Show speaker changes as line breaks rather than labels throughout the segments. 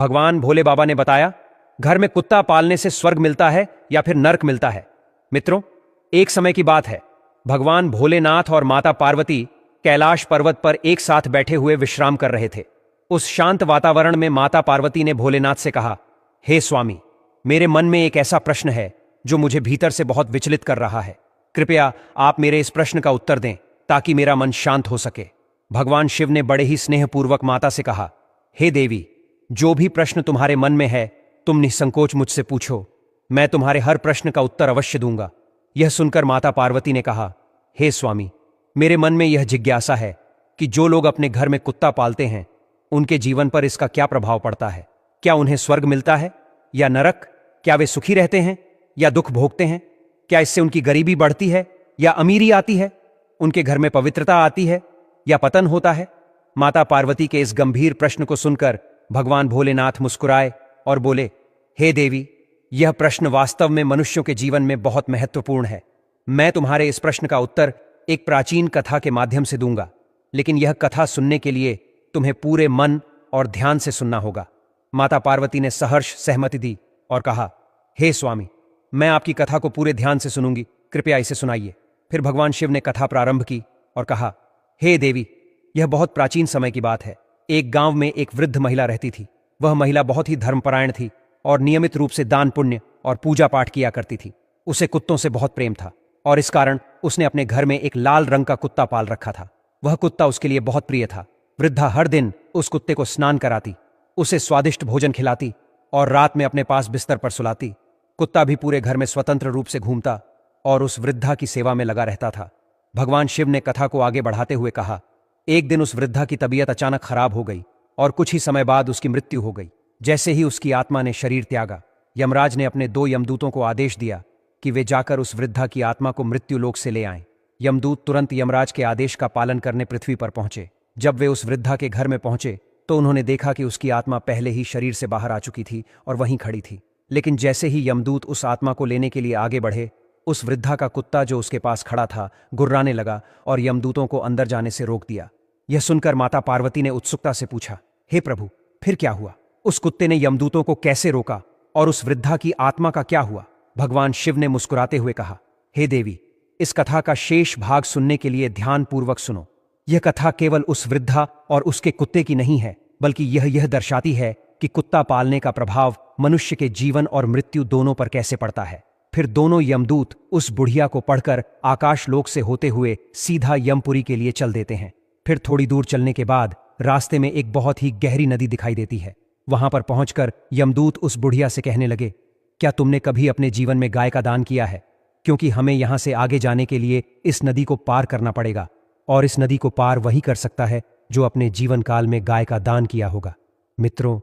भगवान भोले बाबा ने बताया, घर में कुत्ता पालने से स्वर्ग मिलता है या फिर नरक मिलता है। मित्रों, एक समय की बात है, भगवान भोलेनाथ और माता पार्वती कैलाश पर्वत पर एक साथ बैठे हुए विश्राम कर रहे थे। उस शांत वातावरण में माता पार्वती ने भोलेनाथ से कहा, हे स्वामी, मेरे मन में एक ऐसा प्रश्न है जो मुझे भीतर से बहुत विचलित कर रहा है। कृपया आप मेरे इस प्रश्न का उत्तर दें ताकि मेरा मन शांत हो सके। भगवान शिव ने बड़े ही स्नेहपूर्वक माता से कहा, हे देवी, जो भी प्रश्न तुम्हारे मन में है तुम निसंकोच मुझसे पूछो, मैं तुम्हारे हर प्रश्न का उत्तर अवश्य दूंगा। यह सुनकर माता पार्वती ने कहा, हे स्वामी, मेरे मन में यह जिज्ञासा है कि जो लोग अपने घर में कुत्ता पालते हैं उनके जीवन पर इसका क्या प्रभाव पड़ता है। क्या उन्हें स्वर्ग मिलता है या नरक? क्या वे सुखी रहते हैं या दुख भोगते हैं? क्या इससे उनकी गरीबी बढ़ती है या अमीरी आती है? उनके घर में पवित्रता आती है या पतन होता है? माता पार्वती के इस गंभीर प्रश्न को सुनकर भगवान भोलेनाथ मुस्कुराए और बोले, हे देवी, यह प्रश्न वास्तव में मनुष्यों के जीवन में बहुत महत्वपूर्ण है। मैं तुम्हारे इस प्रश्न का उत्तर एक प्राचीन कथा के माध्यम से दूंगा, लेकिन यह कथा सुनने के लिए तुम्हें पूरे मन और ध्यान से सुनना होगा। माता पार्वती ने सहर्ष सहमति दी और कहा, हे स्वामी, मैं आपकी कथा को पूरे ध्यान से सुनूंगी, कृपया इसे सुनाइए। फिर भगवान शिव ने कथा प्रारंभ की और कहा, हे देवी, यह बहुत प्राचीन समय की बात है। एक गांव में एक वृद्ध महिला रहती थी। वह महिला बहुत ही धर्मपरायण थी और नियमित रूप से दान पुण्य और पूजा पाठ किया करती थी। उसे कुत्तों से बहुत प्रेम था और इस कारण उसने अपने घर में एक लाल रंग का कुत्ता पाल रखा था। वह कुत्ता उसके लिए बहुत प्रिय था। वृद्धा हर दिन उस कुत्ते को स्नान कराती, उसे स्वादिष्ट भोजन खिलाती और रात में अपने पास बिस्तर पर सुलाती। कुत्ता भी पूरे घर में स्वतंत्र रूप से घूमता और उस वृद्धा की सेवा में लगा रहता था। भगवान शिव ने कथा को आगे बढ़ाते हुए कहा, एक दिन उस वृद्धा की तबीयत अचानक खराब हो गई और कुछ ही समय बाद उसकी मृत्यु हो गई। जैसे ही उसकी आत्मा ने शरीर त्यागा, यमराज ने अपने 2 यमदूतों को आदेश दिया कि वे जाकर उस वृद्धा की आत्मा को मृत्यु लोक से ले आएं। यमदूत तुरंत यमराज के आदेश का पालन करने पृथ्वी पर पहुंचे। जब वे उस वृद्धा के घर में पहुंचे तो उन्होंने देखा कि उसकी आत्मा पहले ही शरीर से बाहर आ चुकी थी और वहीं खड़ी थी। लेकिन जैसे ही यमदूत उस आत्मा को लेने के लिए आगे बढ़े, उस वृद्धा का कुत्ता जो उसके पास खड़ा था गुर्राने लगा और यमदूतों को अंदर जाने से रोक दिया। यह सुनकर माता पार्वती ने उत्सुकता से पूछा, हे प्रभु, फिर क्या हुआ? उस कुत्ते ने यमदूतों को कैसे रोका और उस वृद्धा की आत्मा का क्या हुआ? भगवान शिव ने मुस्कुराते हुए कहा, हे देवी, इस कथा का शेष भाग सुनने के लिए ध्यानपूर्वक सुनो। यह कथा केवल उस वृद्धा और उसके कुत्ते की नहीं है, बल्कि यह दर्शाती है कि कुत्ता पालने का प्रभाव मनुष्य के जीवन और मृत्यु दोनों पर कैसे पड़ता है। फिर दोनों यमदूत उस बुढ़िया को पढ़कर आकाश लोक से होते हुए सीधा यमपुरी के लिए चल देते हैं। फिर थोड़ी दूर चलने के बाद रास्ते में एक बहुत ही गहरी नदी दिखाई देती है। वहां पर पहुंचकर यमदूत उस बुढ़िया से कहने लगे, क्या तुमने कभी अपने जीवन में गाय का दान किया है? क्योंकि हमें यहां से आगे जाने के लिए इस नदी को पार करना पड़ेगा और इस नदी को पार वही कर सकता है जो अपने जीवन काल में गाय का दान किया होगा। मित्रों,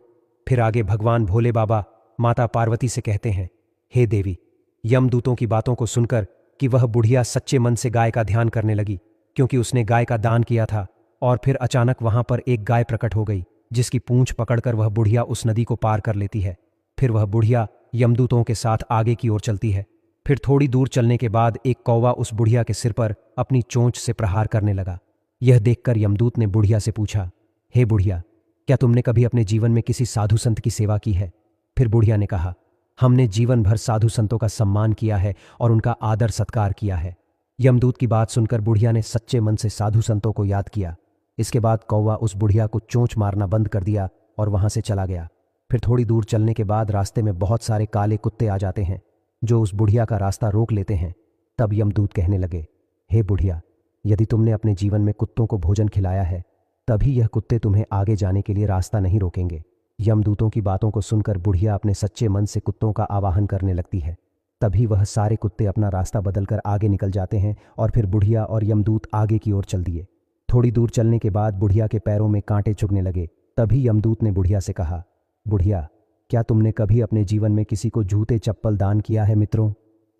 फिर आगे भगवान भोले बाबा माता पार्वती से कहते हैं, हे देवी, यमदूतों की बातों को सुनकर कि वह बुढ़िया सच्चे मन से गाय का ध्यान करने लगी, क्योंकि उसने गाय का दान किया था। और फिर अचानक वहां पर एक गाय प्रकट हो गई जिसकी पूंछ पकड़कर वह बुढ़िया उस नदी को पार कर लेती है। फिर वह बुढ़िया यमदूतों के साथ आगे की ओर चलती है। फिर थोड़ी दूर चलने के बाद एक कौवा उस बुढ़िया के सिर पर अपनी चोंच से प्रहार करने लगा। यह देखकर यमदूत ने बुढ़िया से पूछा, हे बुढ़िया, क्या तुमने कभी अपने जीवन में किसी साधु संत की सेवा की है? फिर बुढ़िया ने कहा, हमने जीवन भर साधु संतों का सम्मान किया है और उनका आदर सत्कार किया है। यमदूत की बात सुनकर बुढ़िया ने सच्चे मन से साधु संतों को याद किया। इसके बाद कौवा उस बुढ़िया को चोंच मारना बंद कर दिया और वहां से चला गया। फिर थोड़ी दूर चलने के बाद रास्ते में बहुत सारे काले कुत्ते आ जाते हैं जो उस बुढ़िया का रास्ता रोक लेते हैं। तब यमदूत कहने लगे, हे बुढ़िया, यदि तुमने अपने जीवन में कुत्तों को भोजन खिलाया है तभी यह कुत्ते तुम्हें आगे जाने के लिए रास्ता नहीं रोकेंगे। यमदूतों की बातों को सुनकर बुढ़िया अपने सच्चे मन से कुत्तों का आवाहन करने लगती है। तभी वह सारे कुत्ते अपना रास्ता बदलकर आगे निकल जाते हैं और फिर बुढ़िया और यमदूत आगे की ओर चल दिए। थोड़ी दूर चलने के बाद बुढ़िया के पैरों में कांटे चुभने लगे। तभी यमदूत ने बुढ़िया से कहा, बुढ़िया, क्या तुमने कभी अपने जीवन में किसी को जूते चप्पल दान किया है? मित्रों,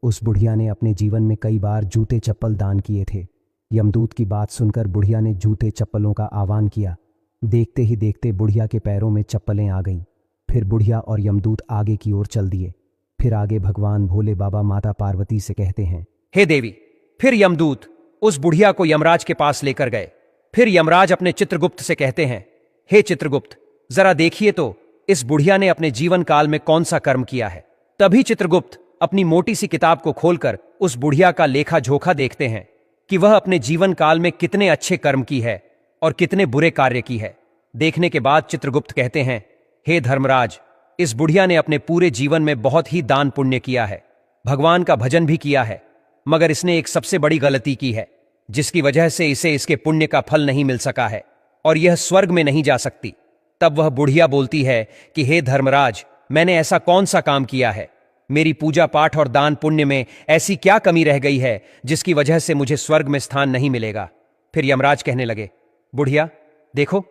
उस बुढ़िया ने अपने जीवन में कई बार जूते चप्पल दान किए थे। यमदूत की बात सुनकर बुढ़िया ने जूते चप्पलों का आह्वान किया। देखते ही देखते बुढ़िया के पैरों में चप्पलें आ गईं। फिर बुढ़िया और यमदूत आगे की ओर चल दिए। फिर आगे भगवान भोले बाबा माता पार्वती से कहते हैं, हे देवी, फिर यमदूत उस बुढ़िया को यमराज के पास लेकर गए। फिर यमराज अपने चित्रगुप्त से कहते हैं, हे चित्रगुप्त, जरा देखिए तो इस बुढ़िया ने अपने जीवन काल में कौन सा कर्म किया है। तभी चित्रगुप्त अपनी मोटी सी किताब को खोलकर उस बुढ़िया का लेखा जोखा देखते हैं कि वह अपने जीवन काल में कितने अच्छे कर्म की है और कितने बुरे कार्य की है। देखने के बाद चित्रगुप्त कहते हैं, हे धर्मराज, इस बुढ़िया ने अपने पूरे जीवन में बहुत ही दान पुण्य किया है, भगवान का भजन भी किया है, मगर इसने एक सबसे बड़ी गलती की है जिसकी वजह से इसे इसके पुण्य का फल नहीं मिल सका है और यह स्वर्ग में नहीं जा सकती। तब वह बुढ़िया बोलती है कि हे धर्मराज, मैंने ऐसा कौन सा काम किया है, मेरी पूजा पाठ और दान पुण्य में ऐसी क्या कमी रह गई है जिसकी वजह से मुझे स्वर्ग में स्थान नहीं मिलेगा। फिर यमराज कहने लगे, बुढ़िया देखो,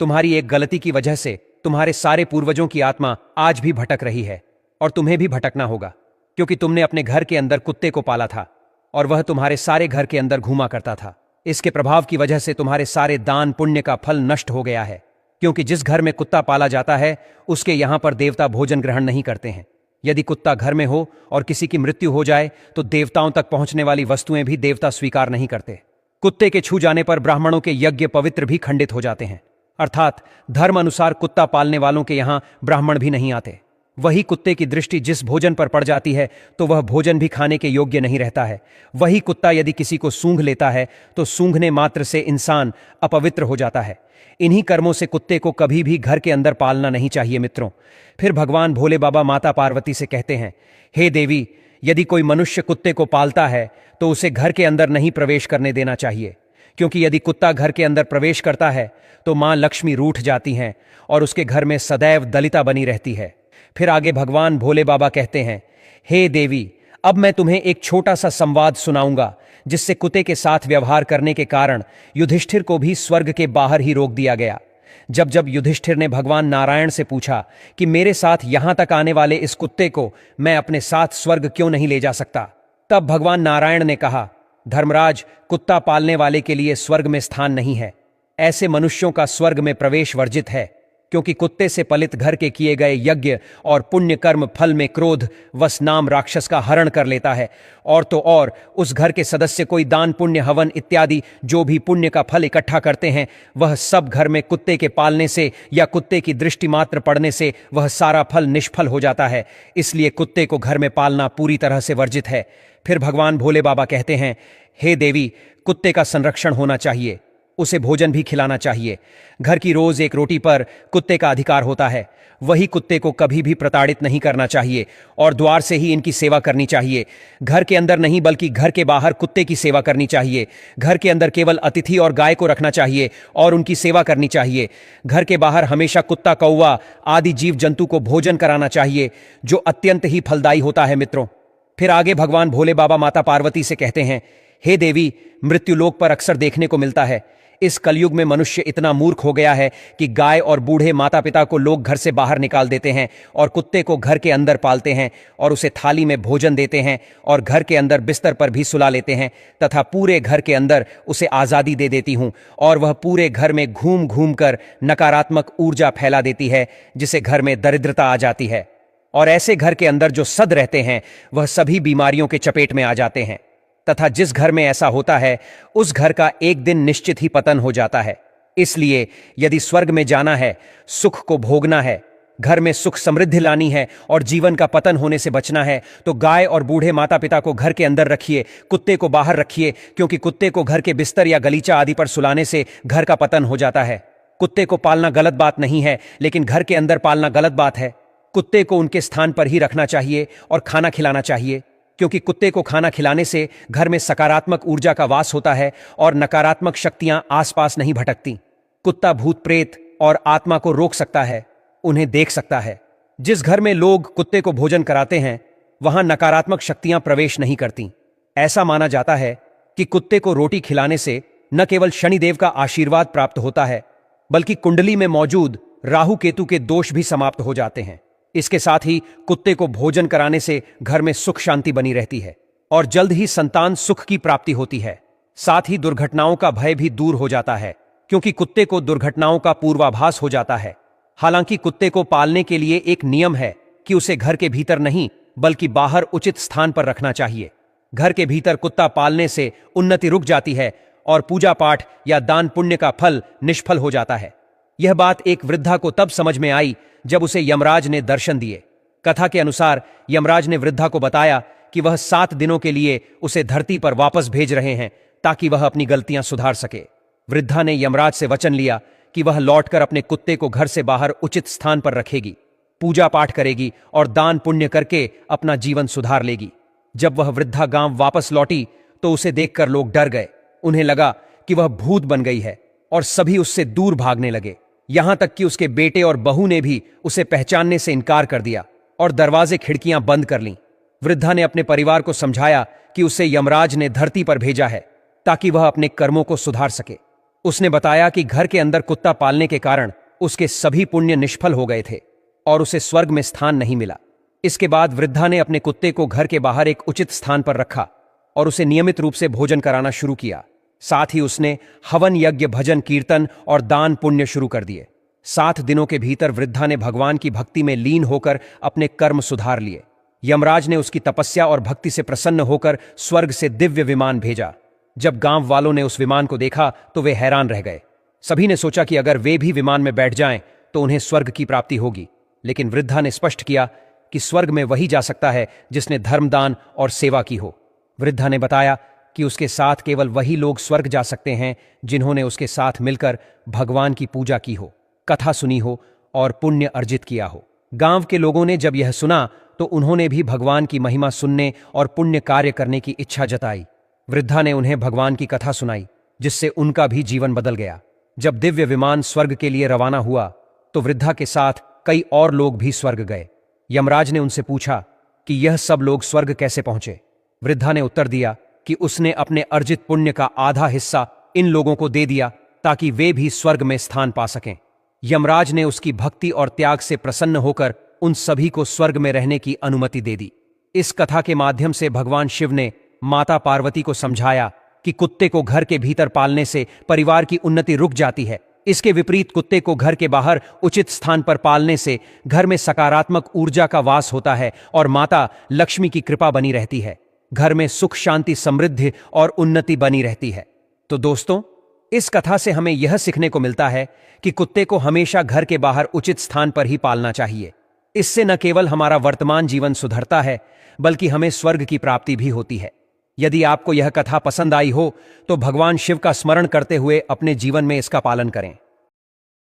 तुम्हारी एक गलती की वजह से तुम्हारे सारे पूर्वजों की आत्मा आज भी भटक रही है और तुम्हें भी भटकना होगा, क्योंकि तुमने अपने घर के अंदर कुत्ते को पाला था और वह तुम्हारे सारे घर के अंदर घूमा करता था। इसके प्रभाव की वजह से तुम्हारे सारे दान पुण्य का फल नष्ट हो गया है, क्योंकि जिस घर में कुत्ता पाला जाता है उसके यहां पर देवता भोजन ग्रहण नहीं करते हैं। यदि कुत्ता घर में हो और किसी की मृत्यु हो जाए तो देवताओं तक पहुंचने वाली वस्तुएं भी देवता स्वीकार नहीं करते। कुत्ते के छू जाने पर ब्राह्मणों के यज्ञ पवित्र भी खंडित हो जाते हैं, अर्थात धर्म अनुसार कुत्ता पालने वालों के यहां ब्राह्मण भी नहीं आते। वही कुत्ते की दृष्टि जिस भोजन पर पड़ जाती है तो वह भोजन भी खाने के योग्य नहीं रहता है। वही कुत्ता यदि किसी को सूंघ लेता है तो सूंघने मात्र से इंसान अपवित्र हो जाता है। इन्हीं कर्मों से कुत्ते को कभी भी घर के अंदर पालना नहीं चाहिए मित्रों। फिर भगवान भोले बाबा माता पार्वती से कहते हैं, हे देवी, यदि कोई मनुष्य कुत्ते को पालता है तो उसे घर के अंदर नहीं प्रवेश करने देना चाहिए, क्योंकि यदि कुत्ता घर के अंदर प्रवेश करता है तो मां लक्ष्मी रूठ जाती हैं और उसके घर में सदैव दलिता बनी रहती है। फिर आगे भगवान भोले बाबा कहते हैं, हे देवी, अब मैं तुम्हें एक छोटा सा संवाद सुनाऊंगा जिससे कुत्ते के साथ व्यवहार करने के कारण युधिष्ठिर को भी स्वर्ग के बाहर ही रोक दिया गया। जब जब युधिष्ठिर ने भगवान नारायण से पूछा कि मेरे साथ यहां तक आने वाले इस कुत्ते को मैं अपने साथ स्वर्ग क्यों नहीं ले जा सकता, तब भगवान नारायण ने कहा, धर्मराज, कुत्ता पालने वाले के लिए स्वर्ग में स्थान नहीं है। ऐसे मनुष्यों का स्वर्ग में प्रवेश वर्जित है, क्योंकि कुत्ते से पलित घर के किए गए यज्ञ और पुण्य कर्म फल में क्रोध वस नाम राक्षस का हरण कर लेता है। और तो और उस घर के सदस्य कोई दान पुण्य हवन इत्यादि जो भी पुण्य का फल इकट्ठा करते हैं, वह सब घर में कुत्ते के पालने से या कुत्ते की दृष्टि मात्र पड़ने से वह सारा फल निष्फल हो जाता है। इसलिए कुत्ते को घर में पालना पूरी तरह से वर्जित है। फिर भगवान भोले बाबा कहते हैं, हे देवी, कुत्ते का संरक्षण होना चाहिए, उसे भोजन भी खिलाना चाहिए। घर की रोज एक रोटी पर कुत्ते का अधिकार होता है। वही कुत्ते को कभी भी प्रताड़ित नहीं करना चाहिए और द्वार से ही इनकी सेवा करनी चाहिए। घर के अंदर नहीं बल्कि घर के बाहर कुत्ते की सेवा करनी चाहिए। घर के अंदर केवल अतिथि और गाय को रखना चाहिए और उनकी सेवा करनी चाहिए। घर के बाहर हमेशा कुत्ता, कौवा आदि जीव जंतु को भोजन कराना चाहिए, जो अत्यंत ही फलदायी होता है मित्रों। फिर आगे भगवान भोले बाबा माता पार्वती से कहते हैं, हे देवी, मृत्युलोक पर अक्सर देखने को मिलता है। इस कलयुग में मनुष्य इतना मूर्ख हो गया है कि गाय और बूढ़े माता पिता को लोग घर से बाहर निकाल देते हैं और कुत्ते को घर के अंदर पालते हैं और उसे थाली में भोजन देते हैं और घर के अंदर बिस्तर पर भी सुला लेते हैं तथा पूरे घर के अंदर उसे आज़ादी दे देती हूं और वह पूरे घर में घूम घूम कर नकारात्मक ऊर्जा फैला देती है, जिससे घर में दरिद्रता आ जाती है। और ऐसे घर के अंदर जो सद रहते हैं वह सभी बीमारियों के चपेट में आ जाते हैं तथा जिस घर में ऐसा होता है उस घर का एक दिन निश्चित ही पतन हो जाता है। इसलिए यदि स्वर्ग में जाना है, सुख को भोगना है, घर में सुख समृद्धि लानी है और जीवन का पतन होने से बचना है, तो गाय और बूढ़े माता पिता को घर के अंदर रखिए, कुत्ते को बाहर रखिए, क्योंकि कुत्ते को घर के बिस्तर या गलीचा आदि पर सुलाने से घर का पतन हो जाता है। कुत्ते को पालना गलत बात नहीं है, लेकिन घर के अंदर पालना गलत बात है। कुत्ते को उनके स्थान पर ही रखना चाहिए और खाना खिलाना चाहिए, क्योंकि कुत्ते को खाना खिलाने से घर में सकारात्मक ऊर्जा का वास होता है और नकारात्मक शक्तियां आसपास नहीं भटकती। कुत्ता भूत प्रेत और आत्मा को रोक सकता है, उन्हें देख सकता है। जिस घर में लोग कुत्ते को भोजन कराते हैं वहां नकारात्मक शक्तियां प्रवेश नहीं करती। ऐसा माना जाता है कि कुत्ते को रोटी खिलाने से न केवल शनिदेव का आशीर्वाद प्राप्त होता है, बल्कि कुंडली में मौजूद राहु केतु के दोष भी समाप्त हो जाते हैं। इसके साथ ही कुत्ते को भोजन कराने से घर में सुख शांति बनी रहती है और जल्द ही संतान सुख की प्राप्ति होती है। साथ ही दुर्घटनाओं का भय भी दूर हो जाता है, क्योंकि कुत्ते को दुर्घटनाओं का पूर्वाभास हो जाता है। हालांकि कुत्ते को पालने के लिए एक नियम है कि उसे घर के भीतर नहीं बल्कि बाहर उचित स्थान पर रखना चाहिए। घर के भीतर कुत्ता पालने से उन्नति रुक जाती है और पूजा पाठ या दान पुण्य का फल निष्फल हो जाता है। यह बात एक वृद्धा को तब समझ में आई जब उसे यमराज ने दर्शन दिए। कथा के अनुसार यमराज ने वृद्धा को बताया कि वह 7 दिनों के लिए उसे धरती पर वापस भेज रहे हैं ताकि वह अपनी गलतियां सुधार सके। वृद्धा ने यमराज से वचन लिया कि वह लौटकर अपने कुत्ते को घर से बाहर उचित स्थान पर रखेगी, पूजा पाठ करेगी और दान पुण्य करके अपना जीवन सुधार लेगी। जब वह वृद्धा गांव वापस लौटी तो उसे देखकर लोग डर गए। उन्हें लगा कि वह भूत बन गई है और सभी उससे दूर भागने लगे। यहां तक कि उसके बेटे और बहू ने भी उसे पहचानने से इनकार कर दिया और दरवाजे खिड़कियां बंद कर लीं। वृद्धा ने अपने परिवार को समझाया कि उसे यमराज ने धरती पर भेजा है ताकि वह अपने कर्मों को सुधार सके। उसने बताया कि घर के अंदर कुत्ता पालने के कारण उसके सभी पुण्य निष्फल हो गए थे और उसे स्वर्ग में स्थान नहीं मिला। इसके बाद वृद्धा ने अपने कुत्ते को घर के बाहर एक उचित स्थान पर रखा और उसे नियमित रूप से भोजन कराना शुरू किया। साथ ही उसने हवन यज्ञ, भजन कीर्तन और दान पुण्य शुरू कर दिए। 7 दिनों के भीतर वृद्धा ने भगवान की भक्ति में लीन होकर अपने कर्म सुधार लिए। यमराज ने उसकी तपस्या और भक्ति से प्रसन्न होकर स्वर्ग से दिव्य विमान भेजा। जब गांव वालों ने उस विमान को देखा तो वे हैरान रह गए। सभी ने सोचा कि अगर वे भी विमान में बैठ जाएं तो उन्हें स्वर्ग की प्राप्ति होगी, लेकिन वृद्धा ने स्पष्ट किया कि स्वर्ग में वही जा सकता है जिसने धर्मदान और सेवा की हो। वृद्धा ने बताया कि उसके साथ केवल वही लोग स्वर्ग जा सकते हैं जिन्होंने उसके साथ मिलकर भगवान की पूजा की हो, कथा सुनी हो और पुण्य अर्जित किया हो। गांव के लोगों ने जब यह सुना तो उन्होंने भी भगवान की महिमा सुनने और पुण्य कार्य करने की इच्छा जताई। वृद्धा ने उन्हें भगवान की कथा सुनाई, जिससे उनका भी जीवन बदल गया। जब दिव्य विमान स्वर्ग के लिए रवाना हुआ तो वृद्धा के साथ कई और लोग भी स्वर्ग गए। यमराज ने उनसे पूछा कि यह सब लोग स्वर्ग कैसे पहुंचे। वृद्धा ने उत्तर दिया कि उसने अपने अर्जित पुण्य का आधा हिस्सा इन लोगों को दे दिया ताकि वे भी स्वर्ग में स्थान पा सकें। यमराज ने उसकी भक्ति और त्याग से प्रसन्न होकर उन सभी को स्वर्ग में रहने की अनुमति दे दी। इस कथा के माध्यम से भगवान शिव ने माता पार्वती को समझाया कि कुत्ते को घर के भीतर पालने से परिवार की उन्नति रुक जाती है। इसके विपरीत कुत्ते को घर के बाहर उचित स्थान पर पालने से घर में सकारात्मक ऊर्जा का वास होता है और माता लक्ष्मी की कृपा बनी रहती है। घर में सुख, शांति, समृद्धि और उन्नति बनी रहती है। तो दोस्तों, इस कथा से हमें यह सीखने को मिलता है कि कुत्ते को हमेशा घर के बाहर उचित स्थान पर ही पालना चाहिए। इससे न केवल हमारा वर्तमान जीवन सुधरता है, बल्कि हमें स्वर्ग की प्राप्ति भी होती है। यदि आपको यह कथा पसंद आई हो तो भगवान शिव का स्मरण करते हुए अपने जीवन में इसका पालन करें।